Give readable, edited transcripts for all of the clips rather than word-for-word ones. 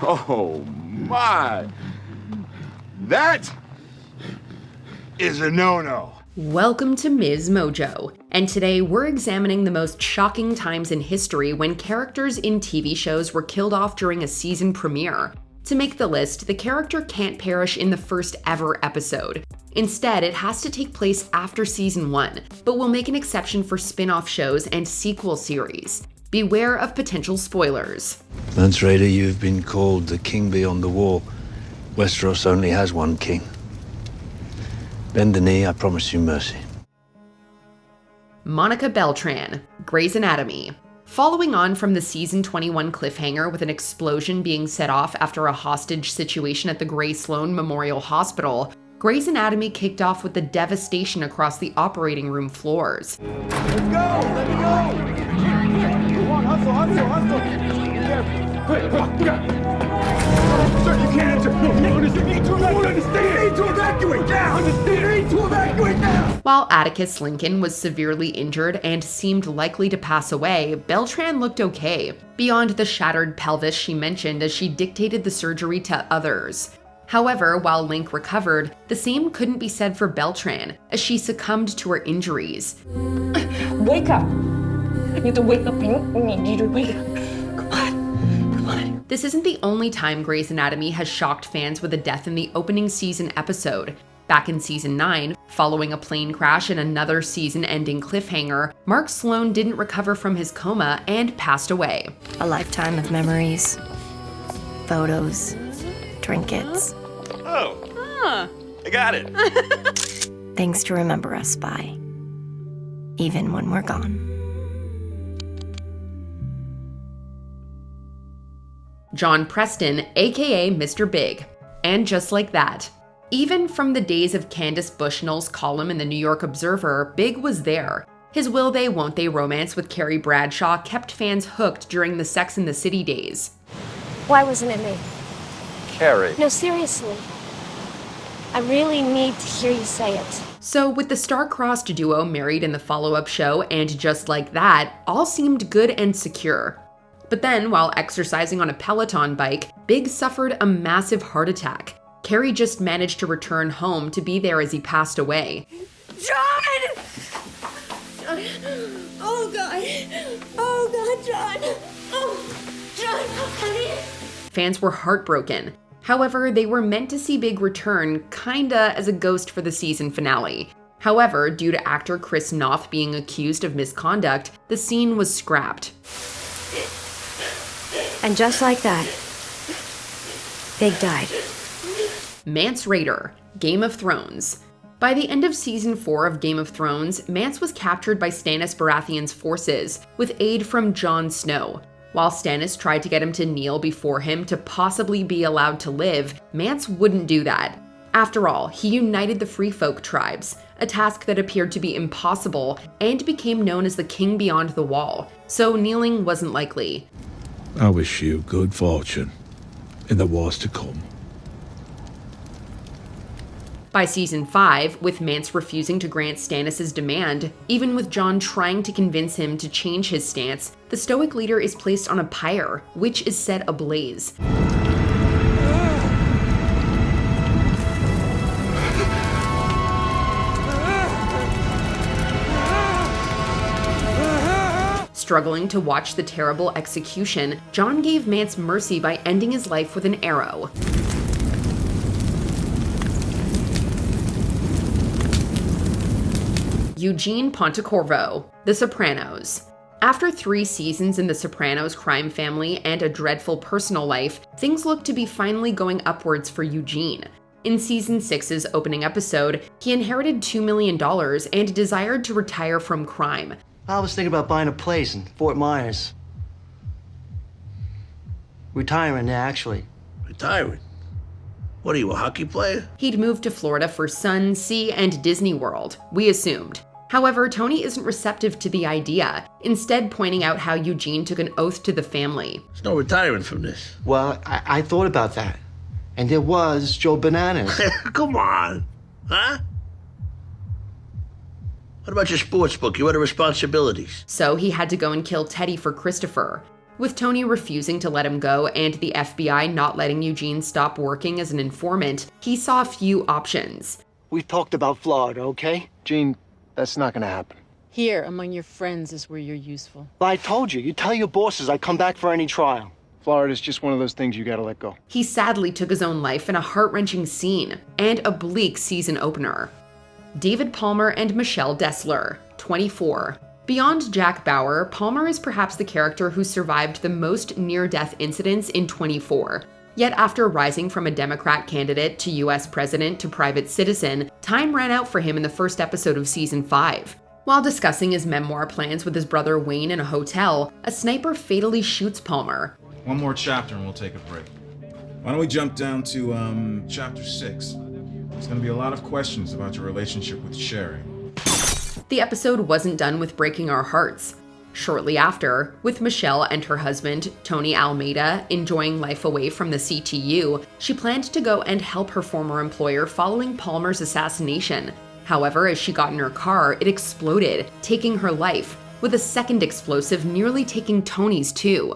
Oh, my. That is a no-no. Welcome to MsMojo, and today we're examining the most shocking times in history when characters in TV shows were killed off during a season premiere. To make the list, the character can't perish in the first ever episode. Instead, it has to take place after season 1, but we'll make an exception for spin-off shows and sequel series. Beware of potential spoilers. Mance Raider, you've been called the king beyond the wall. Westeros only has one king. Bend the knee, I promise you mercy. Monica Beltran, Grey's Anatomy. Following on from the season 21 cliffhanger with an explosion being set off after a hostage situation at the Grey Sloan Memorial Hospital, Grey's Anatomy kicked off with the devastation across the operating room floors. Let's go! Let me go! Come on, hustle! Quick, sir, you can't enter! No, you need to evacuate now! You need to evacuate now! While Atticus Lincoln was severely injured and seemed likely to pass away, Beltran looked okay, beyond the shattered pelvis she mentioned as she dictated the surgery to others. However, while Link recovered, the same couldn't be said for Beltran, as she succumbed to her injuries. Wake up! I need to wake up. I need you to wake up. Come on. This isn't the only time Grey's Anatomy has shocked fans with a death in the opening season episode. Back in season 9, following a plane crash and another season-ending cliffhanger, Mark Sloan didn't recover from his coma and passed away. A lifetime of memories, photos, trinkets. Oh, I got it. Things to remember us by, even when we're gone. John Preston, aka Mr. Big. And just like that. Even from the days of Candace Bushnell's column in the New York Observer, Big was there. His will they, won't they romance with Carrie Bradshaw kept fans hooked during the Sex and the City days. Why wasn't it me? Carrie. No, seriously. I really need to hear you say it. So with the star-crossed duo married in the follow-up show and just like that, all seemed good and secure. But then, while exercising on a Peloton bike, Big suffered a massive heart attack. Carrie just managed to return home to be there as he passed away. John! Oh, God. Oh, God, John. Oh, John, honey. Fans were heartbroken. However, they were meant to see Big return kinda as a ghost for the season finale. However, due to actor Chris Noth being accused of misconduct, the scene was scrapped. And just like that, Big died. Mance Raider, Game of Thrones. By the end of season 4 of Game of Thrones, Mance was captured by Stannis Baratheon's forces, with aid from Jon Snow. While Stannis tried to get him to kneel before him to possibly be allowed to live, Mance wouldn't do that. After all, he united the Free Folk tribes, a task that appeared to be impossible, and became known as the King Beyond the Wall, so kneeling wasn't likely. I wish you good fortune in the wars to come. By season 5, with Mance refusing to grant Stannis' demand, even with Jon trying to convince him to change his stance, the Stoic leader is placed on a pyre, which is set ablaze. Struggling to watch the terrible execution, Jon gave Mance mercy by ending his life with an arrow. Eugene Pontecorvo, The Sopranos. After 3 seasons in the Sopranos crime family and a dreadful personal life, things look to be finally going upwards for Eugene. In season 6's opening episode, he inherited $2 million and desired to retire from crime. I was thinking about buying a place in Fort Myers. Retiring, actually. Retiring? What are you, a hockey player? He'd moved to Florida for Sun, Sea, and Disney World, we assumed. However, Tony isn't receptive to the idea, instead pointing out how Eugene took an oath to the family. There's no retiring from this. Well, I thought about that. And there was Joe Bananas. Come on. Huh? What about your sports book? You had responsibilities. So he had to go and kill Teddy for Christopher. With Tony refusing to let him go and the FBI not letting Eugene stop working as an informant, he saw few options. We've talked about Florida, okay? Gene, that's not gonna happen. Here, among your friends, is where you're useful. Well, I told you. You tell your bosses I come back for any trial. Florida's just one of those things you gotta let go. He sadly took his own life in a heart-wrenching scene and a bleak season opener. David Palmer and Michelle Dessler, 24. Beyond Jack Bauer, Palmer is perhaps the character who survived the most near-death incidents in 24. Yet after rising from a Democrat candidate to US president to private citizen, time ran out for him in the first episode of season 5. While discussing his memoir plans with his brother Wayne in a hotel, a sniper fatally shoots Palmer. One more chapter and we'll take a break. Why don't we jump down to chapter 6? There's gonna be a lot of questions about your relationship with Sherry. The episode wasn't done with breaking our hearts. Shortly after, with Michelle and her husband, Tony Almeida, enjoying life away from the CTU, she planned to go and help her former employer following Palmer's assassination. However, as she got in her car, it exploded, taking her life, with a second explosive nearly taking Tony's too.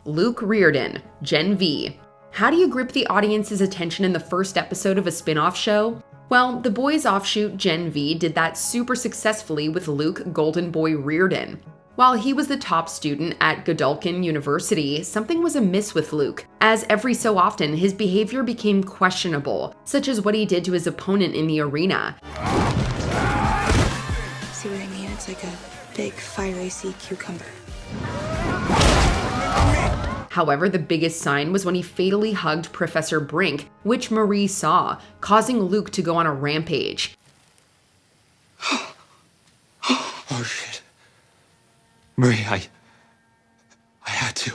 Luke Riordan, Gen V. How do you grip the audience's attention in the first episode of a spin-off show? Well, the boys' offshoot Gen V did that super successfully with Luke Golden Boy Riordan. While he was the top student at Godolphin University, something was amiss with Luke, as every so often his behavior became questionable, such as what he did to his opponent in the arena. See what I mean? It's like a big, fiery sea cucumber. However, the biggest sign was when he fatally hugged Professor Brink, which Marie saw, causing Luke to go on a rampage. Oh, shit. Marie, I had to.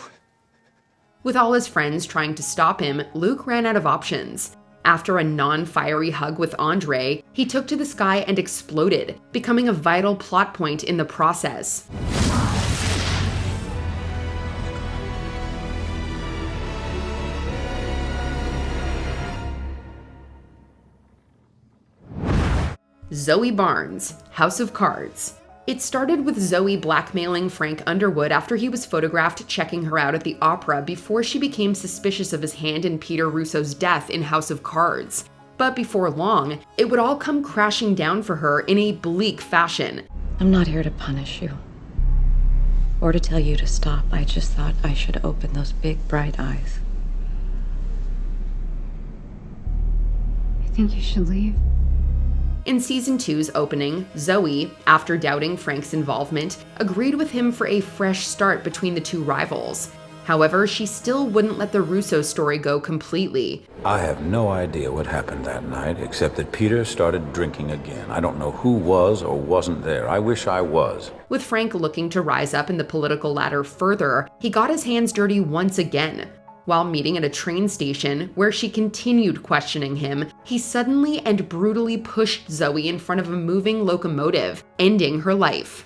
With all his friends trying to stop him, Luke ran out of options. After a non-fiery hug with Andre, he took to the sky and exploded, becoming a vital plot point in the process. Zoe Barnes, House of Cards. It started with Zoe blackmailing Frank Underwood after he was photographed checking her out at the opera before she became suspicious of his hand in Peter Russo's death in House of Cards. But before long, it would all come crashing down for her in a bleak fashion. I'm not here to punish you or to tell you to stop. I just thought I should open those big, bright eyes. I think you should leave. In season 2's opening, Zoe, after doubting Frank's involvement, agreed with him for a fresh start between the two rivals. However, she still wouldn't let the Russo story go completely. I have no idea what happened that night, except that Peter started drinking again. I don't know who was or wasn't there. I wish I was. With Frank looking to rise up in the political ladder further, he got his hands dirty once again. While meeting at a train station, where she continued questioning him, he suddenly and brutally pushed Zoe in front of a moving locomotive, ending her life.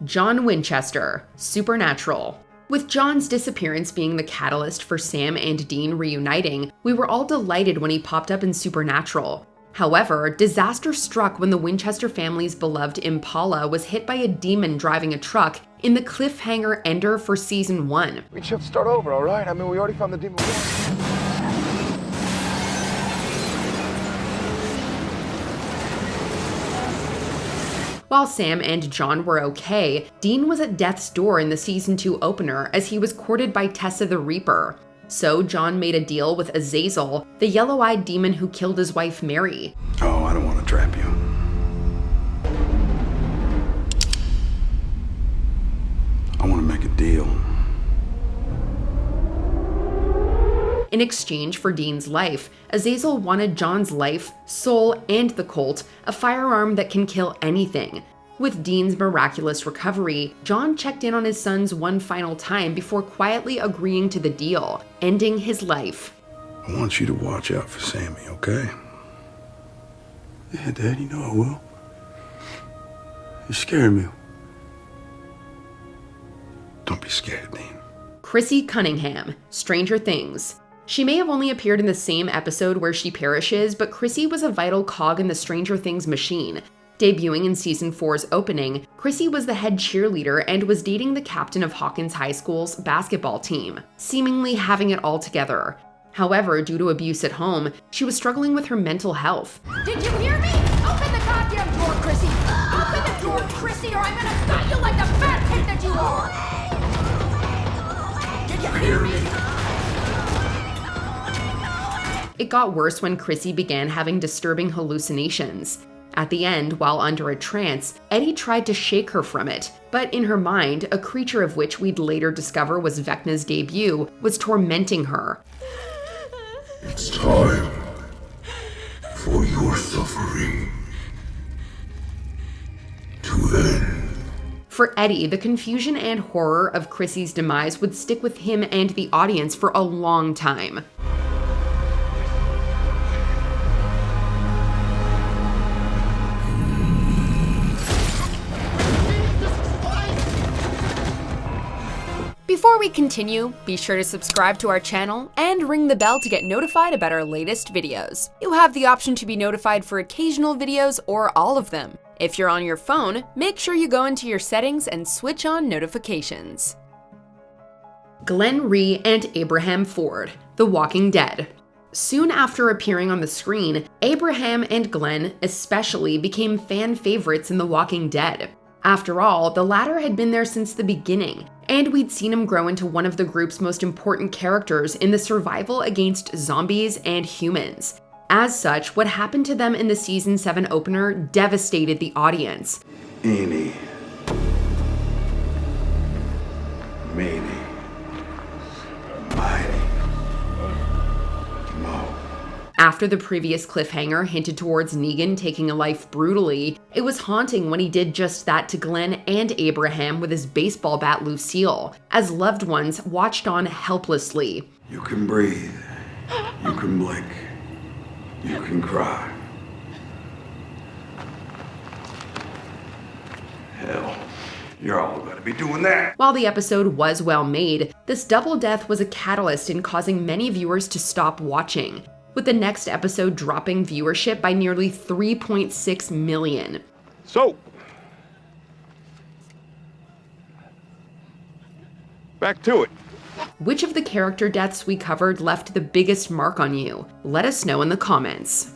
John Winchester, Supernatural. With John's disappearance being the catalyst for Sam and Dean reuniting, we were all delighted when he popped up in Supernatural. However, disaster struck when the Winchester family's beloved Impala was hit by a demon driving a truck in the cliffhanger ender for season 1. We should start over, all right? I mean, we already found the demon. While Sam and John were okay, Dean was at death's door in the season 2 opener as he was courted by Tessa the Reaper. So John made a deal with Azazel, the yellow-eyed demon who killed his wife Mary. Oh, I don't want to trap you. I want to make a deal. In exchange for Dean's life, Azazel wanted John's life, soul, and the Colt, a firearm that can kill anything. With Dean's miraculous recovery, John checked in on his sons one final time before quietly agreeing to the deal, ending his life. I want you to watch out for Sammy, okay? Yeah, Dad, you know I will. You're scaring me. Don't be scared, Dean. Chrissy Cunningham, Stranger Things. She may have only appeared in the same episode where she perishes, but Chrissy was a vital cog in the Stranger Things machine. Debuting in season 4's opening, Chrissy was the head cheerleader and was dating the captain of Hawkins High School's basketball team, seemingly having it all together. However, due to abuse at home, she was struggling with her mental health. Did you hear me? Open the goddamn door, Chrissy! Open the door, Chrissy, or I'm gonna gut you like the fat pig that you are! Did you hear me? It got worse when Chrissy began having disturbing hallucinations. At the end, while under a trance, Eddie tried to shake her from it, but in her mind, a creature of which we'd later discover was Vecna's debut was tormenting her. It's time for your suffering to end. For Eddie, the confusion and horror of Chrissy's demise would stick with him and the audience for a long time. Before we continue, be sure to subscribe to our channel and ring the bell to get notified about our latest videos. You have the option to be notified for occasional videos or all of them. If you're on your phone, make sure you go into your settings and switch on notifications. Glenn Rhee and Abraham Ford, The Walking Dead. Soon after appearing on the screen, Abraham and Glenn especially became fan favorites in The Walking Dead. After all, the latter had been there since the beginning, and we'd seen him grow into one of the group's most important characters in the survival against zombies and humans. As such, what happened to them in the Season 7 opener devastated the audience. Eeny, meeny, miny, mo. After the previous cliffhanger hinted towards Negan taking a life brutally, it was haunting when he did just that to Glenn and Abraham with his baseball bat Lucille, as loved ones watched on helplessly. You can breathe, you can blink, you can cry. Hell, you're all gonna be doing that. While the episode was well made, this double death was a catalyst in causing many viewers to stop watching, with the next episode dropping viewership by nearly 3.6 million. So, back to it. Which of the character deaths we covered left the biggest mark on you? Let us know in the comments.